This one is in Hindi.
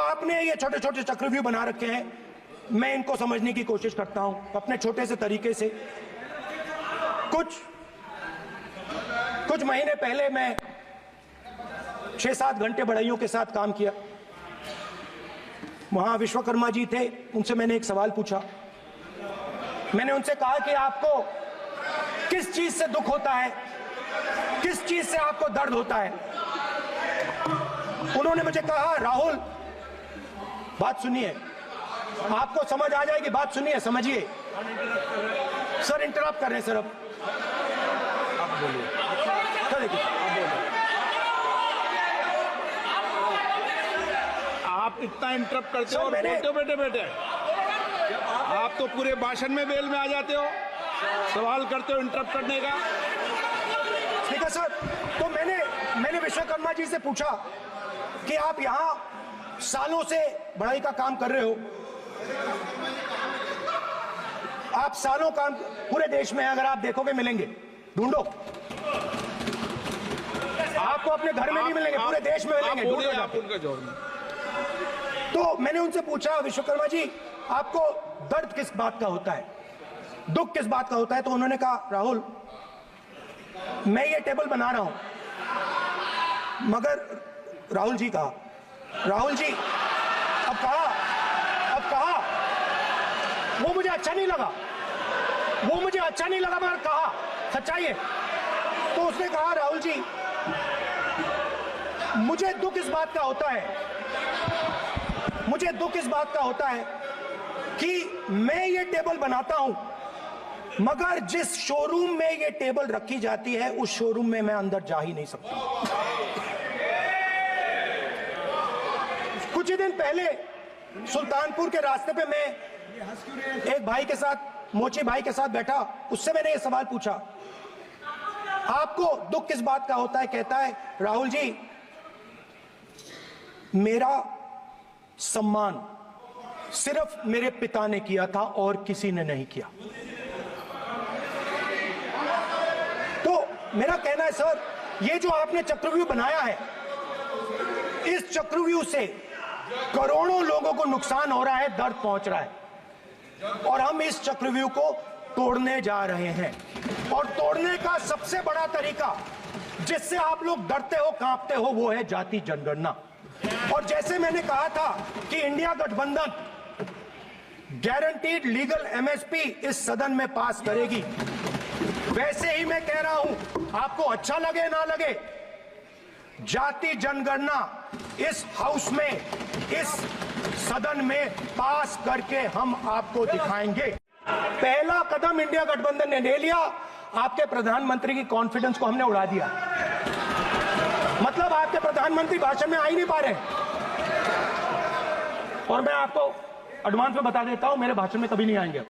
आपने ये छोटे छोटे चक्रव्यूह बना रखे हैं, मैं इनको समझने की कोशिश करता हूं अपने छोटे से तरीके से। कुछ महीने पहले मैं 6-7 घंटे बढ़इयों के साथ काम किया। वहां विश्वकर्मा जी थे, उनसे मैंने एक सवाल पूछा। मैंने उनसे कहा कि आपको किस चीज से दुख होता है, किस चीज से आपको दर्द होता है। उन्होंने मुझे कहा, राहुल बात सुनिए, आपको समझ आ जाएगी, बात सुनिए, समझिए। सर इंटरप्ट कर रहे हैं सर, अब आप बोलिए। आप इतना इंटरप्ट करते हो और बोलते हो बेटे बेटे, आप तो पूरे भाषण में बेल में आ जाते हो, सवाल करते हो इंटरप्ट करने का। ठीक है सर, तो मैंने विश्वकर्मा जी से पूछा कि आप यहां सालों से बढ़ई का काम कर रहे हो, आप सालों काम पूरे देश में अगर आप देखोगे मिलेंगे, ढूंढो, आपको अपने घर में नहीं मिलेंगे, पूरे देश में मिलेंगे, ढूंढो। तो मैंने उनसे पूछा, विश्वकर्मा जी आपको दर्द किस बात का होता है, दुख किस बात का होता है। तो उन्होंने कहा, राहुल मैं ये टेबल बना रहा हूं, मगर राहुल जी कहा, राहुल जी अब कहा वो मुझे अच्छा नहीं लगा, मगर कहा सच्चाई है। तो उसने कहा, राहुल जी मुझे दुख इस बात का होता है कि मैं ये टेबल बनाता हूं, मगर जिस शोरूम में ये टेबल रखी जाती है उस शोरूम में मैं अंदर जा ही नहीं सकता। कुछ ही दिन पहले सुल्तानपुर के रास्ते पे मैं एक भाई के साथ, मोची भाई के साथ बैठा, उससे मैंने ये सवाल पूछा, आपको दुख किस बात का होता है। कहता है, राहुल जी मेरा सम्मान सिर्फ मेरे पिता ने किया था और किसी ने नहीं किया। तो मेरा कहना है सर, ये जो आपने चक्रव्यूह बनाया है, इस चक्रव्यूह से करोड़ों लोगों को नुकसान हो रहा है, दर्द पहुंच रहा है, और हम इस चक्रव्यूह को तोड़ने जा रहे हैं। और तोड़ने का सबसे बड़ा तरीका जिससे आप लोग डरते हो, कांपते हो, वो है जाति जनगणना। और जैसे मैंने कहा था कि इंडिया गठबंधन गारंटीड लीगल एमएसपी इस सदन में पास करेगी, वैसे ही मैं कह रहा हूं, आपको अच्छा लगे ना लगे, जाति जनगणना इस हाउस में, इस सदन में पास करके हम आपको दिखाएंगे। पहला कदम इंडिया गठबंधन ने ले लिया, आपके प्रधानमंत्री की कॉन्फिडेंस को हमने उड़ा दिया। मतलब आपके प्रधानमंत्री भाषण में आ ही नहीं पा रहे। और मैं आपको एडवांस में बता देता हूं, मेरे भाषण में कभी नहीं आएंगे।